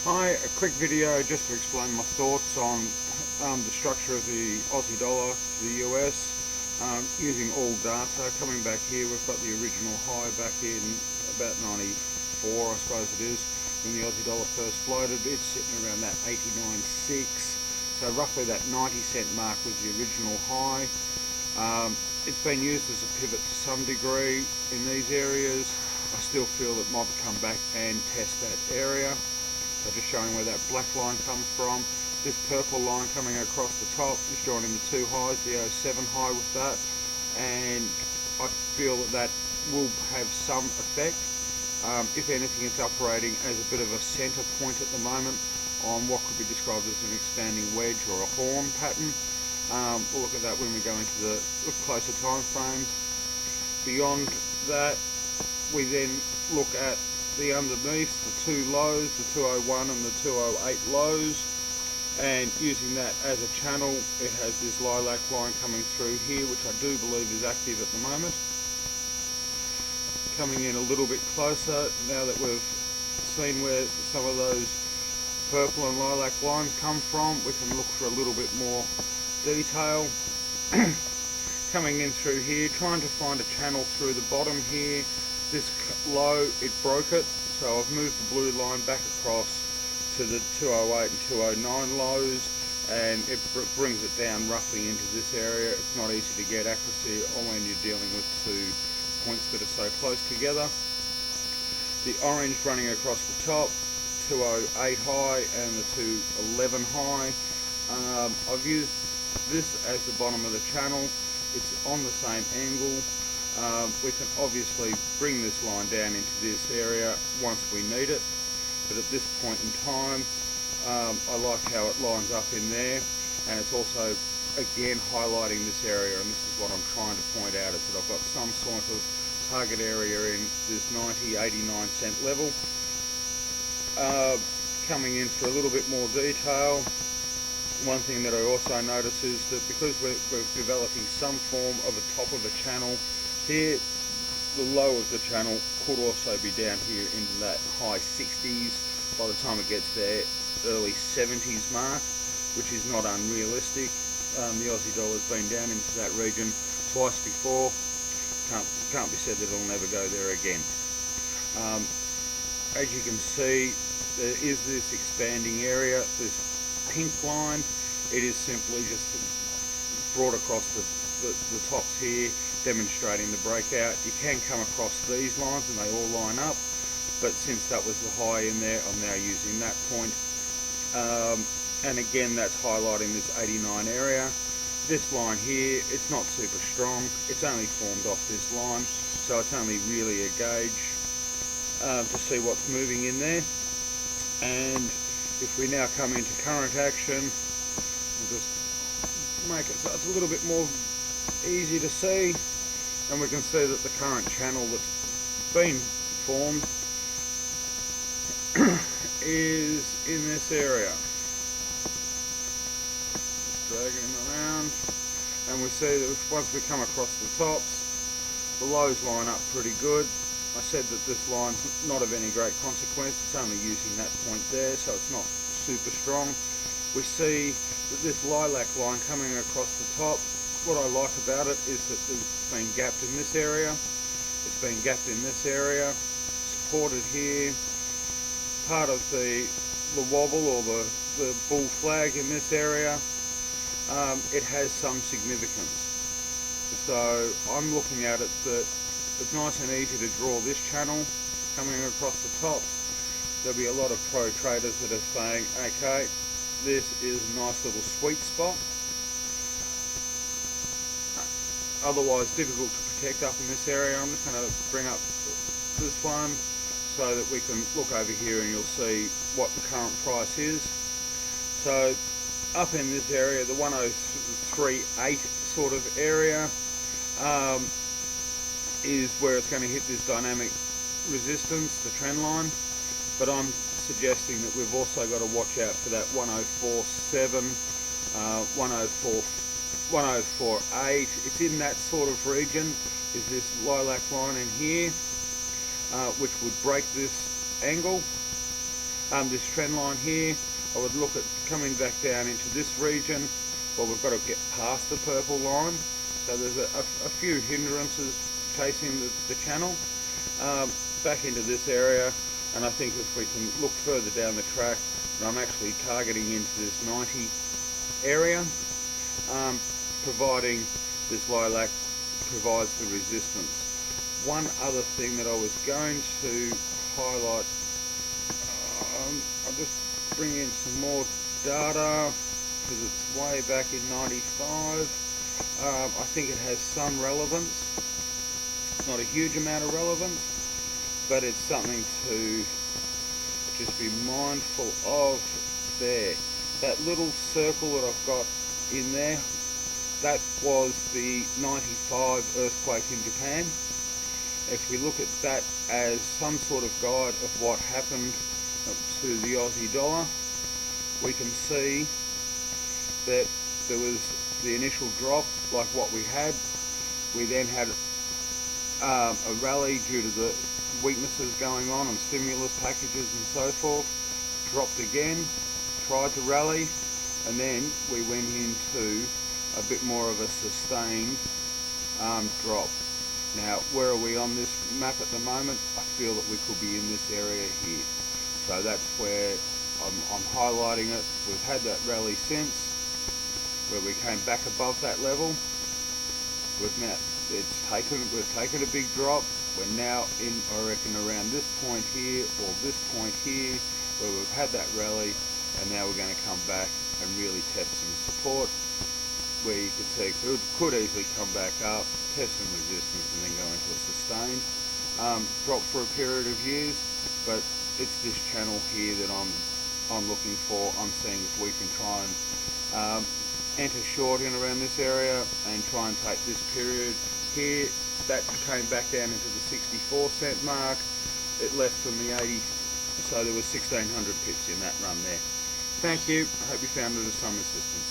Hi, a quick video just to explain my thoughts on the structure of the Aussie dollar to the US using all data. Coming back here, we've got the original high back in about 94, I suppose it is, when the Aussie dollar first floated. It's sitting around that 89.6, so roughly that 90-cent mark was the original high. It's been used as a pivot to some degree in these areas. I still feel it might come back and test that area. So just showing where that black line comes from. This purple line coming across the top is joining the two highs, the 07 high with that, and I feel that that will have some effect. If anything, it's operating as a bit of a centre point at the moment on what could be described as an expanding wedge or a horn pattern. We'll look at that when we go into the closer time frames. Beyond that, we then look at the underneath, the two lows, the 201 and the 208 lows, and using that as a channel, it has this lilac line coming through here, which I do believe is active at the moment. Coming in a little bit closer, now that we've seen where some of those purple and lilac lines come from, we can look for a little bit more detail. Coming in through here, trying to find a channel through the bottom here. This low, it broke it, so I've moved the blue line back across to the 208 and 209 lows, and it brings it down roughly into this area. It's not easy to get accuracy on when you're dealing with two points that are so close together. The orange running across the top, 208 high and the 211 high. I've used this as the bottom of the channel. It's on the same angle. We can obviously bring this line down into this area once we need it, but at this point in time, I like how it lines up in there, and it's also again highlighting this area, and this is what I'm trying to point out, is that I've got some sort of target area in this 90-89 cent level. Coming in for a little bit more detail, one thing that I also notice is that because we're developing some form of a top of a channel here, the low of the channel could also be down here into that high 60s. By the time it gets there, early 70s mark, which is not unrealistic. The Aussie dollar's been down into that region twice before. Can't be said that it'll never go there again. As you can see, there is this expanding area, this pink line. It is simply just brought across the tops here, demonstrating the breakout. You can come across these lines and they all line up, but since that was the high in there, I'm now using that point. And again, that's highlighting this 89 area. This line here, it's not super strong. It's only formed off this line, so it's only really a gauge to see what's moving in there. And if we now come into current action, we'll just make it so it's a little bit more easy to see, and we can see that the current channel that's been formed is in this area. Just dragging him around, and we see that once we come across the tops, the lows line up pretty good. I said that this line's not of any great consequence, it's only using that point there, so it's not super strong. We see that this lilac line coming across the top, what I like about it is that it's been gapped in this area, it's been gapped in this area, supported here, part of the wobble or the bull flag in this area. It has some significance. So I'm looking at it that it's nice and easy to draw this channel coming across the top. There'll be a lot of pro traders that are saying, okay, this is a nice little sweet spot. Otherwise difficult to protect up in this area. I'm just going to bring up this one so that we can look over here and you'll see what the current price is. So up in this area, the 103.8 sort of area, is where it's going to hit this dynamic resistance, the trend line, but I'm suggesting that we've also got to watch out for that 104.7, 104.8. It's in that sort of region, is this lilac line in here, which would break this angle. This trend line here, I would look at coming back down into this region. Well, we've got to get past the purple line, so there's a few hindrances chasing the channel back into this area. And I think if we can look further down the track, and I'm actually targeting into this 90 area, providing this lilac provides the resistance. One other thing that I was going to highlight, I'll just bring in some more data because it's way back in 95. I think it has some relevance, not a huge amount of relevance, but it's something to just be mindful of there. That little circle that I've got in there, that was the 95 earthquake in Japan. If we look at that as some sort of guide of what happened to the Aussie dollar, we can see that there was the initial drop like what we had. We then had a rally due to the weaknesses going on and stimulus packages and so forth, dropped again, tried to rally, and then we went into a bit more of a sustained drop. Now, where are we on this map at the moment? I feel that we could be in this area here. So that's where I'm highlighting it. We've had that rally since, where we came back above that level. We've taken a big drop. We're now in, I reckon, around this point here or this point here, where we've had that rally, and now we're going to come back and really test some support, where you could see it could easily come back up, test some resistance, and then go into a sustained drop for a period of years. But it's this channel here that I'm looking for. I'm seeing if we can try and enter short in around this area and try and take this period here. That came back down into the 64 cent mark. It left from the 80, so there was 1600 pips in that run there. Thank you. I hope you found it of some assistance.